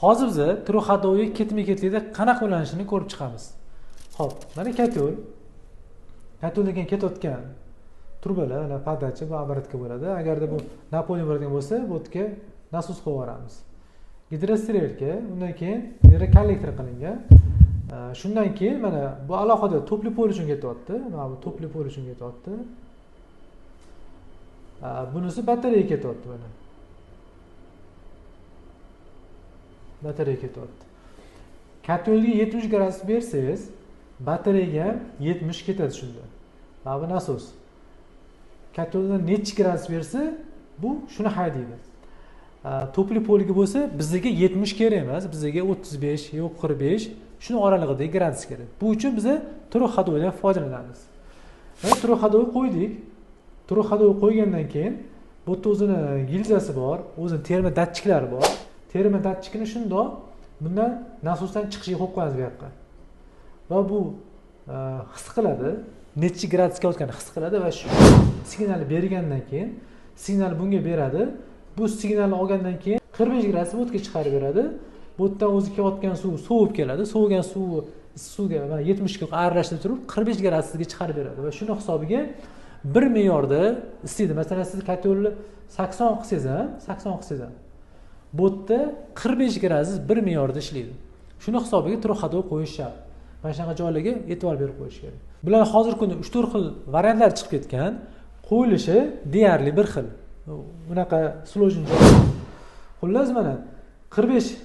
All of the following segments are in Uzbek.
hozir biz truk ходовой ketma-ketlikda qanaqa ulanishini ko'rib chiqamiz. Xo'p, mana katyol. Katyoldan keyin ketayotgan turbalar, podachi va оборотка bo'ladi. Agarda bu Napoleon bo'ladigan bo'lsa, bu yerga nasos qo'yib yuboramiz. Gidrostrelka, undan keyin kollektor qilingan. Shundan keyin mana bu alohida topli pol uchun ketyapti. Mana bu topli pol uchun ketyapti. Bunisi batareya ketyapti mana. Batareya ketyapti. Katyolga 70 gradus bersangiz, batareyaga 70 ketadi shunda. Mana bu nasos. Katyoldan necha gradus bersa, bu shuni haydaydi. Topli polga bo'lsa, bizga 70 kerak emas, bizga 35 yoki 45 shuni oralig'idagi gradus kerak. Bu uchun biz truk ходовойdan foydalanamiz. Mana truk ходовой qo'ydik. Truk ходовой qo'ygandan keyin bu yerda o'zini gilzasi bor, o'zini terma datchiklari bor. Terma datchikini shundoq bundan nasosdan chiqishiga qo'yib qo'yamiz bu yoqqa. Va bu his qiladi, necha gradusga o'tganini his qiladi va shu signalni bergandan keyin signal bunga beradi. Bu signalni olgandan keyin 45 gradus o'tga chiqarib beradi. Bu yerdan o'zi kelayotgan suv sovib keladi. Sovigan suvga va 70 ga aralashtirib turib 45 gradusga chiqarib beradi va shuni hisobiga bir me'yorda isitadi. Masalan, siz katyolni 80 qilsangiz ham, 80 qilsangiz ham bu yerda 45 gradus bir me'yorda ishlaydi. Shuni hisobiga truk ходовой qo'yish shart. Mana shunaqa joylarga e'tibor berib qo'yish kerak. Bular hozirgi kunda 3-4 xil variantlar chiqib ketgan. Qo'yilishi deyarli bir xil. Bunaqa slojin joy. Xullas mana 45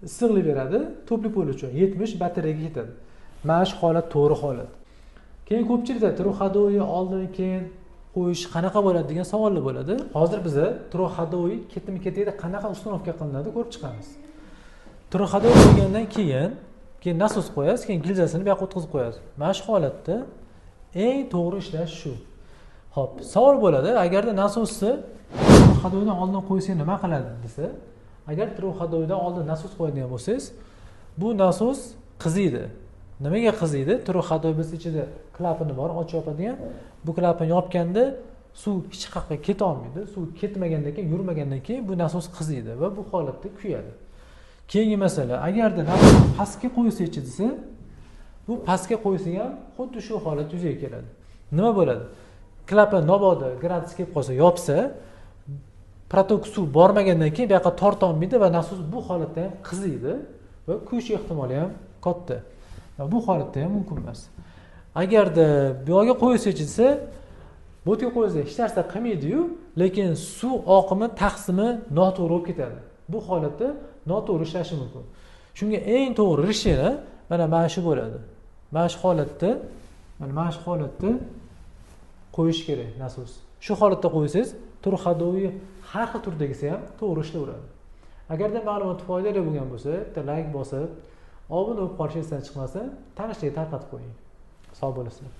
issiqlik beradi, topli pol uchun 70 batareyaga ketadi. Mana shu holat to'g'ri holat. Keyin ko'pchilikda truk ходовой oldin keyin qo'yish qanaqa bo'ladi degan savollar bo'ladi. Hozir biz truk ходовой ketma-ketlikda qanaqa uстановка qilinadi ko'rib chiqamiz. Truk ходовой qo'ygandan keyin nasos qo'yasiz, keyin gilzasini bu yoqqa o'tkazib qo'yasiz. Mana shu holatda eng to'g'ri ishlash shu. Xo'p, savol bo'ladi, agarda nasosni truk ходовойdan oldin qo'ysa nima qiladi desa, agar truk ходовойdan oldin nasos qo'yadigan bo'lsangiz, bu nasos qiziydi. Nimaga qiziydi? Truk ходовой biz ichida klapani bor, ochib yopadigan. Bu klapani yopganda suv hech qayerga keta olmaydi. Suv ketmagandan keyin, yurmagandan keyin bu nasos qiziydi va bu holatda kuyadi. Keyingi masala, agarda nasos pastga qo'ysa-chi desa, bu pastga qo'ysa ham xuddi shu holat yuzaga keladi. Nima bo'ladi? Klapan mabodo gradus kelib qolsa, yopsa, protok suv bormagandan keyin bu yoqqa torta olmaydi va nasos bu holatda ham qiziydi va kuyish ehtimoli ham katta. Bu holatda ham mumkin emas. Agarda bu yoqqa qo'ysa-chi desa, bu yerga qo'ysa hech narsa qilmaydi-yu, lekin suv oqimi taqsimi noto'g'ri bo'lib ketadi. Bu holatda noto'g'ri ishlashi mumkin. Shunga eng to'g'ri rishina mana shu bo'ladi. Mana shu holatda qo'yish kerak nasos. Shu holatda qo'ysangiz, truk ходовой har xil turdagisi ham to'g'ri ishlayveradi. Agarda ma'lumot foydali bo'lgan bo'lsa, bitta like bosib, obuna bo'lib qolishingiz chiqmasa, tanishlarga tarqatib qo'ying. Sog' bo'lasizlar.